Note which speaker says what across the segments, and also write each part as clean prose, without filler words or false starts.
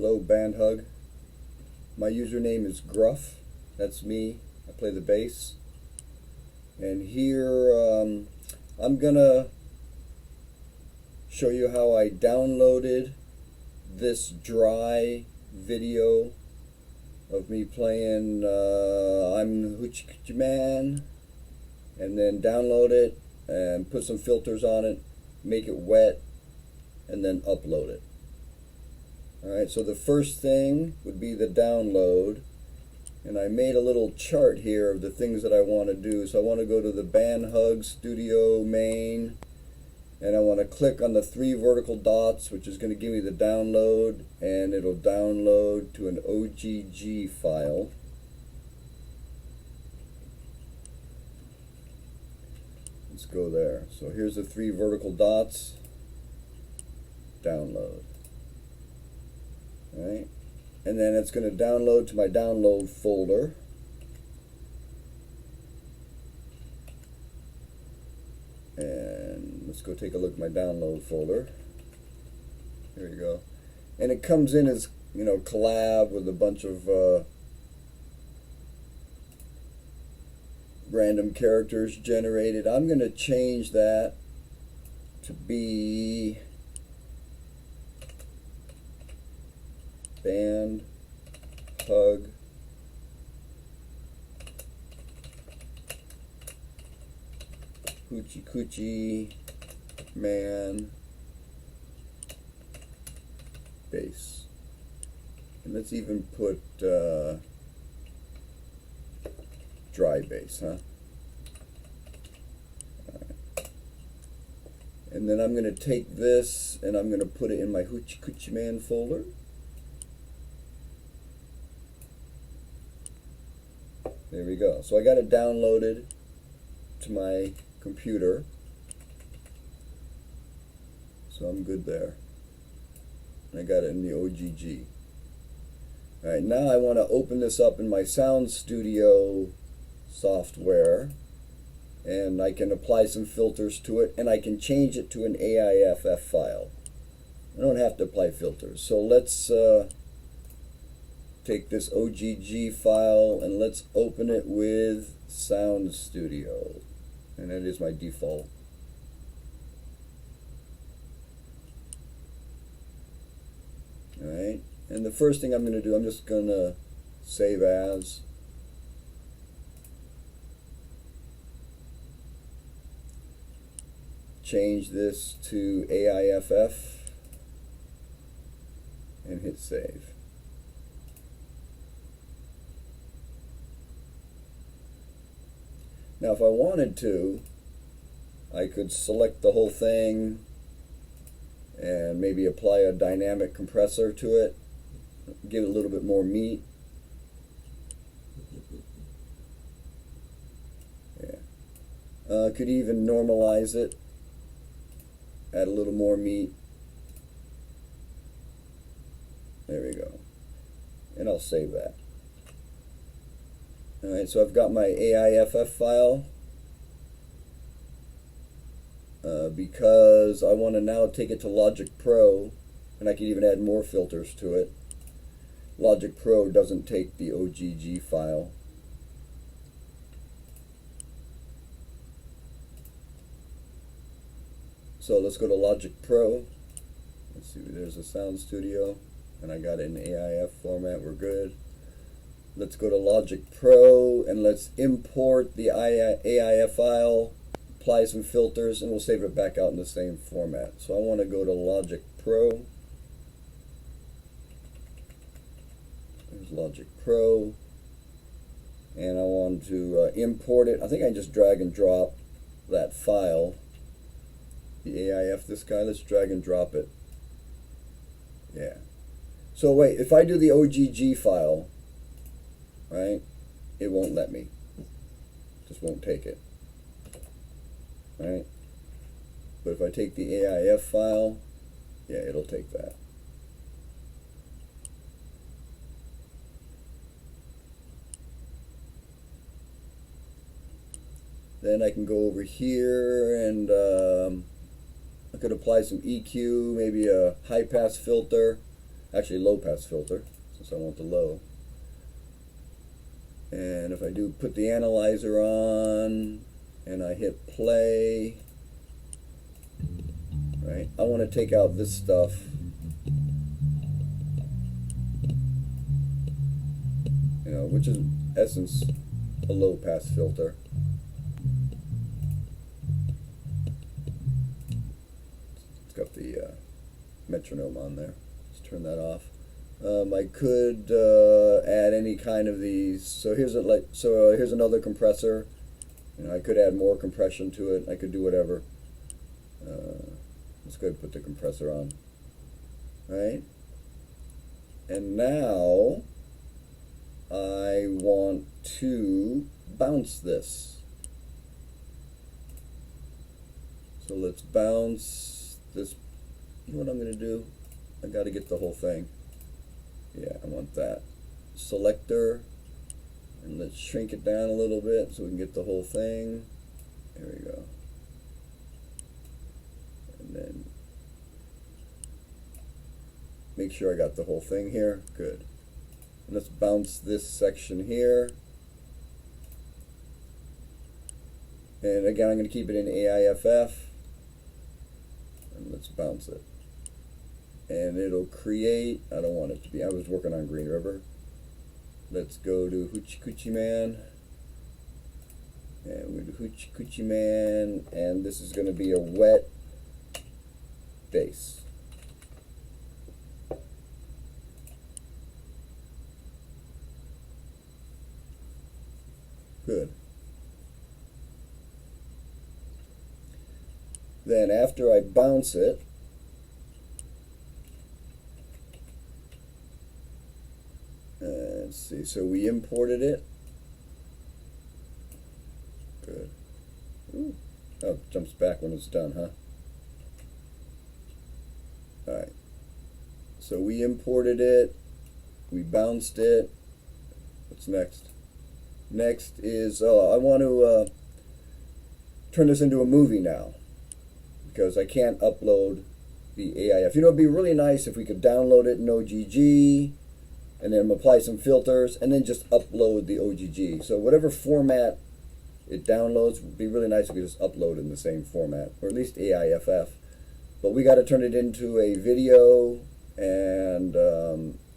Speaker 1: Hello, BangHug. My username is Gruff. That's me. I play the bass. And here I'm gonna show you how I downloaded this dry video of me playing I'm Hoochie Coochie Man, and then download it and put some filters on it, make it wet, and then upload it. Alright, so the first thing would be the download, and I made a little chart here of the things that I want to do. So I want to go to the BangHug Studio main, and I want to click on the 3 vertical dots, which is going to give me the download, and it'll download to an OGG file. Let's go there. So here's the 3 vertical dots, download. Right, and then it's going to download to my download folder. And let's go take a look at my download folder. There you go. And it comes in as, you know, collab with a bunch of random characters generated. I'm going to change that to be BangHug Hoochie Coochie Man bass. And let's even put dry bass, huh? Alright. And then I'm going to take this and I'm going to put it in my Hoochie Coochie Man folder. There we go. So I got it downloaded to my computer. So I'm good there. I got it in the OGG. Alright, now I want to open this up in my Sound Studio software, and I can apply some filters to it, and I can change it to an AIFF file. I don't have to apply filters. So let's take this OGG file and let's open it with Sound Studio, and that is my default. Alright, and the first thing I'm going to do, I'm just going to save as. Change this to AIFF and hit save. Now if I wanted to, I could select the whole thing and maybe apply a dynamic compressor to it, give it a little bit more meat. Yeah. Could even normalize it, add a little more meat. There we go. And I'll save that. Alright, so I've got my AIFF file because I want to now take it to Logic Pro, and I can even add more filters to it. Logic Pro doesn't take the OGG file. So let's go to Logic Pro. Let's see, there's a Sound Studio, and I got it in AIF format. We're good. Let's go to Logic Pro and let's import the AIF file, apply some filters, and we'll save it back out in the same format. So I want to go to Logic Pro. There's Logic Pro. And I want to import it. I think I just drag and drop that file. The AIF, this guy, let's drag and drop it. Yeah. So wait, if I do the OGG file, right, it won't let me. Just won't take it. Right? But if I take the AIF file, yeah, it'll take that. Then I can go over here and I could apply some EQ, maybe a high pass filter. actually low pass filter, since I want the low. And if I do put the analyzer on and I hit play, right, I want to take out this stuff. You know, which is in essence a low pass filter. It's got the metronome on there. Let's turn that off. I could add any kind of these. So here's here's another compressor. You know, I could add more compression to it. I could do whatever. Let's go ahead and put the compressor on. Right? And now I want to bounce this. So let's bounce this. You know what I'm going to do? I got to get the whole thing. Yeah, I want that. Selector. And let's shrink it down a little bit so we can get the whole thing. There we go. And then make sure I got the whole thing here. Good. And let's bounce this section here. And again, I'm going to keep it in AIFF. And let's bounce it. And it'll create, I don't want it to be, I was working on Green River. Let's go to Hoochie Coochie Man. And we're going to Hoochie Coochie Man. And this is going to be a wet bass. Good. Then after I bounce it, let's see, so we imported it. Good. Ooh. Oh, it jumps back when it's done, huh? Alright. So we imported it. We bounced it. What's next? Next is, I want to turn this into a movie now, because I can't upload the AIF. You know, it'd be really nice if we could download it in OGG, and then apply some filters, and then just upload the OGG. So whatever format it downloads, would be really nice if we just upload in the same format, or at least AIFF. But we got to turn it into a video, and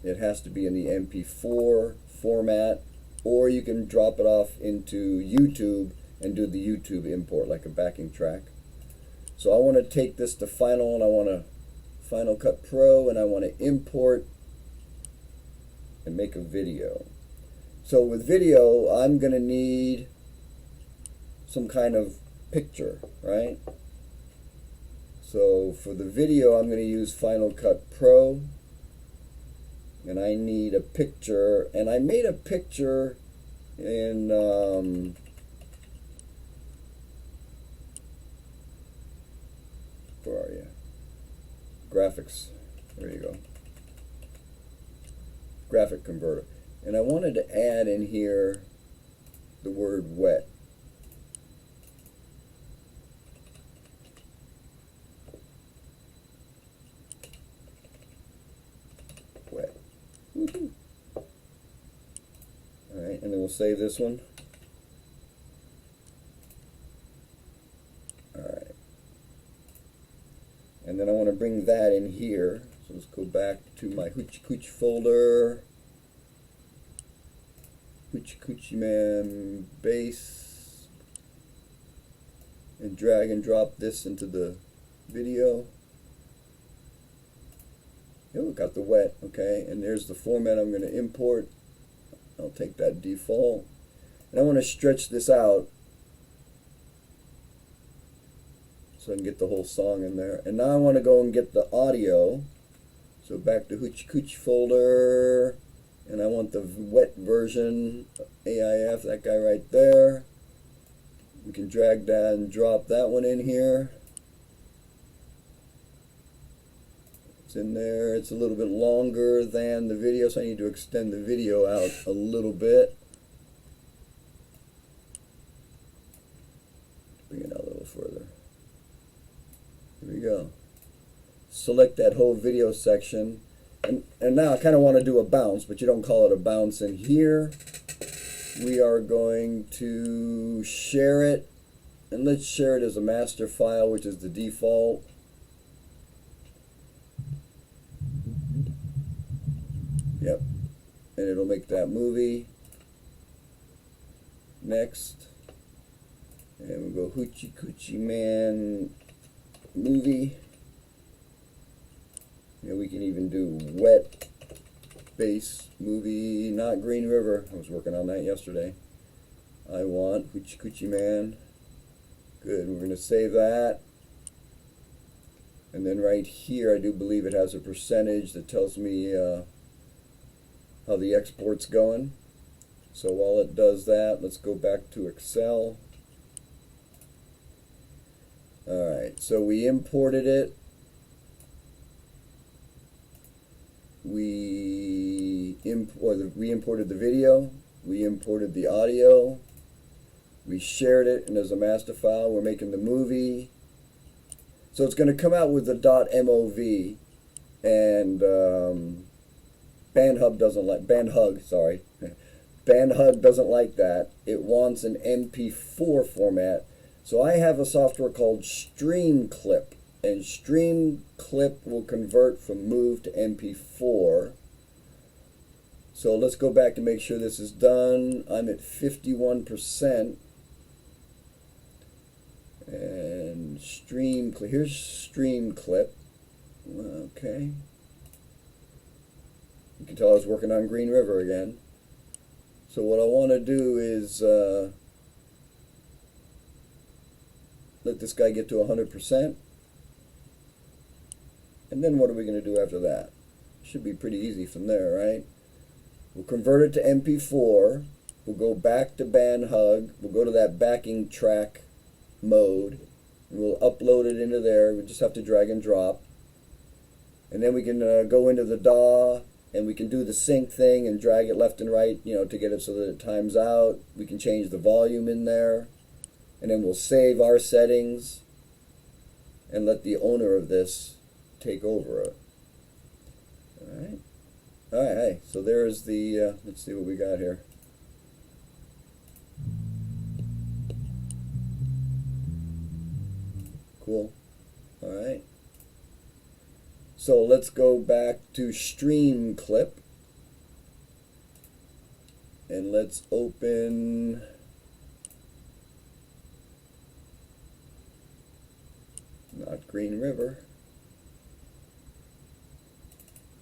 Speaker 1: it has to be in the MP4 format, or you can drop it off into YouTube and do the YouTube import like a backing track. So I want to take this to Final, and I want to Final Cut Pro, and I want to import and make a video. So with video, I'm going to need some kind of picture, right? So for the video, I'm going to use Final Cut Pro, and I need a picture, and I made a picture in where are you? Graphics. There you go. Graphic converter. And I wanted to add in here the word wet. Wet. Woohoo. Alright, and then we'll save this one. Alright. And then I want to bring that in here. So let's go back to my Hoochie Coochie folder. Hoochie Coochie Man bass. And drag and drop this into the video. Oh, got the wet, okay. And there's the format I'm going to import. I'll take that default. And I want to stretch this out so I can get the whole song in there. And now I want to go and get the audio. So back to Hoochie Coochie folder. And I want the wet version, AIF, that guy right there. We can drag that and drop that one in here. It's in there. It's a little bit longer than the video, so I need to extend the video out a little bit. Bring it out a little further. Here we go. Select that whole video section, And now I kind of want to do a bounce, but you don't call it a bounce in here. We are going to share it, and let's share it as a master file, which is the default. Yep, and it'll make that movie. Next, and we'll go Hoochie Coochie Man movie. And we can even do wet bass movie, not Green River. I was working on that yesterday. I want Hoochie Coochie Man. Good, we're going to save that. And then right here, I do believe it has a percentage that tells me how the export's going. So while it does that, let's go back to Excel. Alright, so we imported it. We imported the video, we imported the audio, we shared it, and as a master file, we're making the movie. So it's going to come out with the .mov, and BangHug doesn't like BangHug doesn't like that. It wants an MP4 format. So I have a software called Streamclip. And Streamclip will convert from MOV to MP4. So let's go back to make sure this is done. I'm at 51%. And Streamclip, here's Streamclip. Okay. You can tell I was working on Green River again. So what I want to do is let this guy get to 100%. And then what are we going to do after that? Should be pretty easy from there, right? We'll convert it to MP4. We'll go back to BangHug. We'll go to that backing track mode. And we'll upload it into there. We just have to drag and drop. And then we can go into the DAW, and we can do the sync thing and drag it left and right, you know, to get it so that it times out. We can change the volume in there. And then we'll save our settings and let the owner of this take over it. Alright. Alright, hey, so there's the, let's see what we got here. Cool. Alright. So let's go back to Streamclip. And let's open not Green River.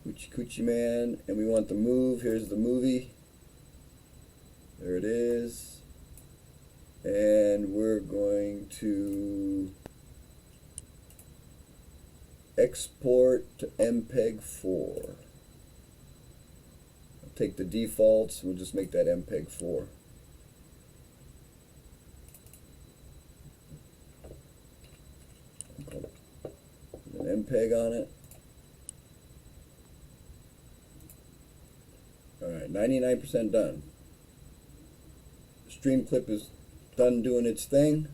Speaker 1: Hoochie Coochie Man, and we want the move. Here's the movie. There it is. And we're going to export to MPEG-4. I'll take the defaults, we'll just make that MPEG-4. Put an MPEG on it. Alright, 99% done. Streamclip is done doing its thing.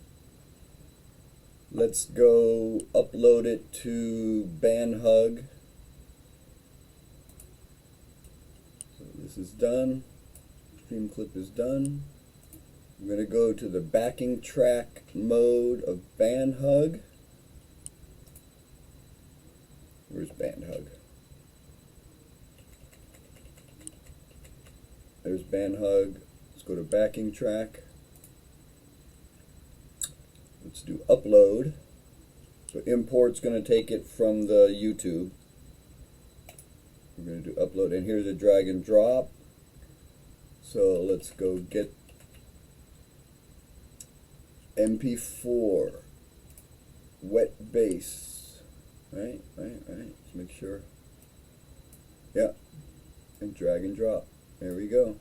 Speaker 1: Let's go upload it to BangHug. So this is done. Streamclip is done. I'm going to go to the backing track mode of BangHug. Where's BangHug? There's BangHug. Let's go to backing track. Let's do upload. So import's going to take it from the YouTube. We're going to do upload, and here's a drag and drop. So let's go get MP4 wet bass. Right. Let's make sure. Yeah, and drag and drop. There we go.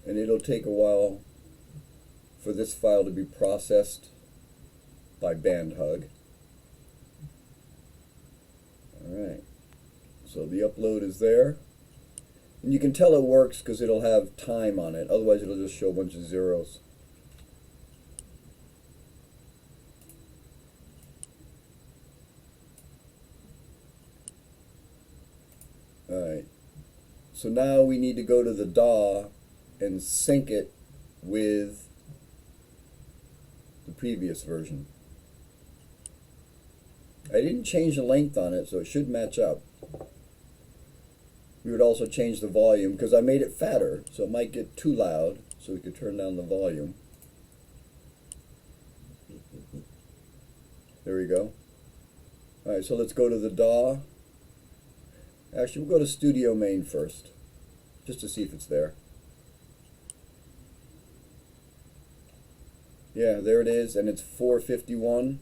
Speaker 1: And it'll take a while for this file to be processed by BangHug. Alright, so the upload is there. And you can tell it works because it'll have time on it, otherwise it'll just show a bunch of zeros. Alright, so now we need to go to the DAW and sync it with the previous version. I didn't change the length on it, so it should match up. We would also change the volume because I made it fatter, so it might get too loud, so we could turn down the volume. There we go. Alright, so let's go to the DAW. Actually, we'll go to Studio Main first, just to see if it's there. Yeah, there it is, and it's 451.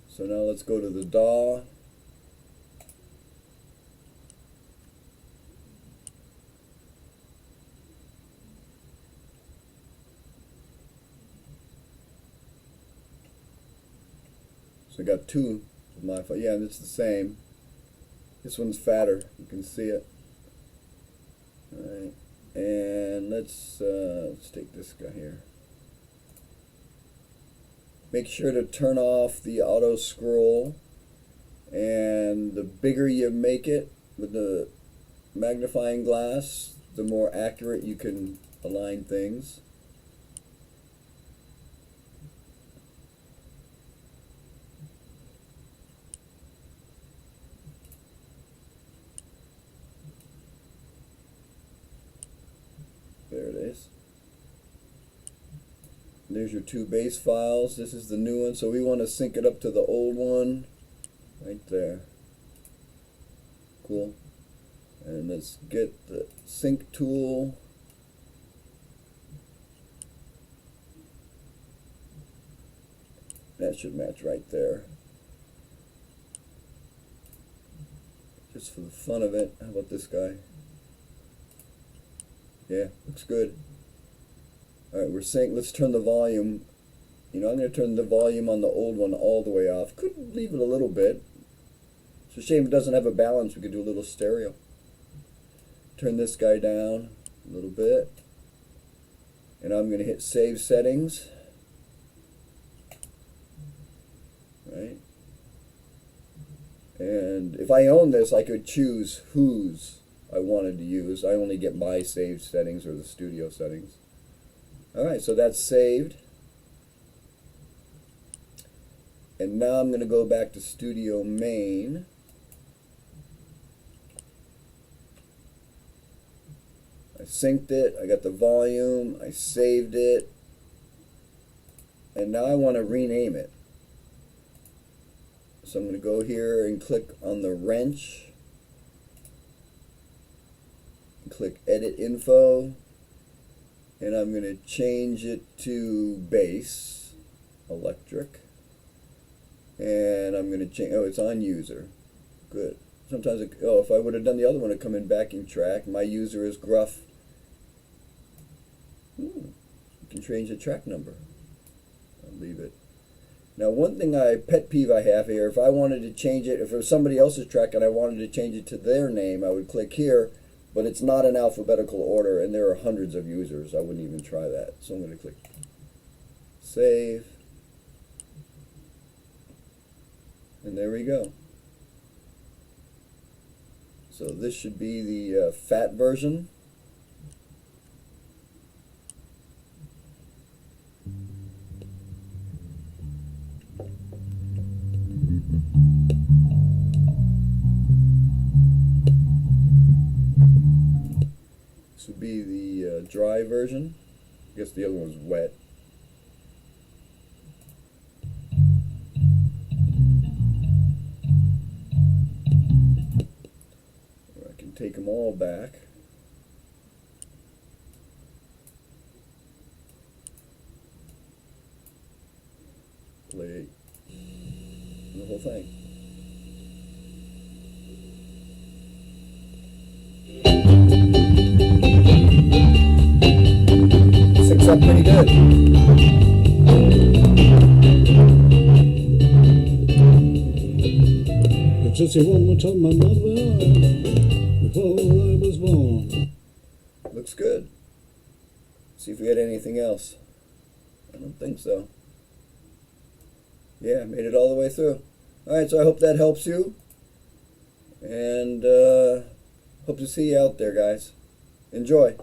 Speaker 1: So now let's go to the DAW. So I got two of my, yeah, and it's the same. This one's fatter, you can see it. Alright, and let's take this guy here. Make sure to turn off the auto scroll, and the bigger you make it with the magnifying glass, the more accurate you can align things. There it is. There's your two bass files. This is the new one, so we want to sync it up to the old one right there. Cool. And let's get the sync tool. That should match right there. Just for the fun of it, how about this guy? Yeah, looks good. Alright, we're synced. Let's turn the volume. I'm going to turn the volume on the old one all the way off. Could leave it a little bit. It's a shame it doesn't have a balance. We could do a little stereo. Turn this guy down a little bit. And I'm going to hit Save Settings. Right. And if I own this, I could choose whose I wanted to use. I only get my saved settings or the studio settings. Alright, so that's saved. And now I'm going to go back to Studio Main. I synced it, I got the volume, I saved it, and now I want to rename it. So I'm going to go here and click on the wrench, click Edit Info, and I'm going to change it to Bass Electric, and I'm going to change, oh, it's on user, good. Sometimes, if I would have done the other one, it'd come in backing track. My user is Gruff. You can change the track number. I'll leave it. Now, one thing pet peeve I have here, if I wanted to change it, if it was somebody else's track and I wanted to change it to their name, I would click here, but it's not in alphabetical order, and there are hundreds of users. I wouldn't even try that. So I'm going to click Save. And there we go. So this should be the fat version. This would be the dry version. I guess the other one was wet. I can take them all back. Play the whole thing. Syncs up pretty good.
Speaker 2: Just say one more time, my mother, before I was born.
Speaker 1: Looks good. See if we had anything else. I don't think so. Yeah, made it all the way through. Alright, so I hope that helps you. And hope to see you out there, guys. Enjoy.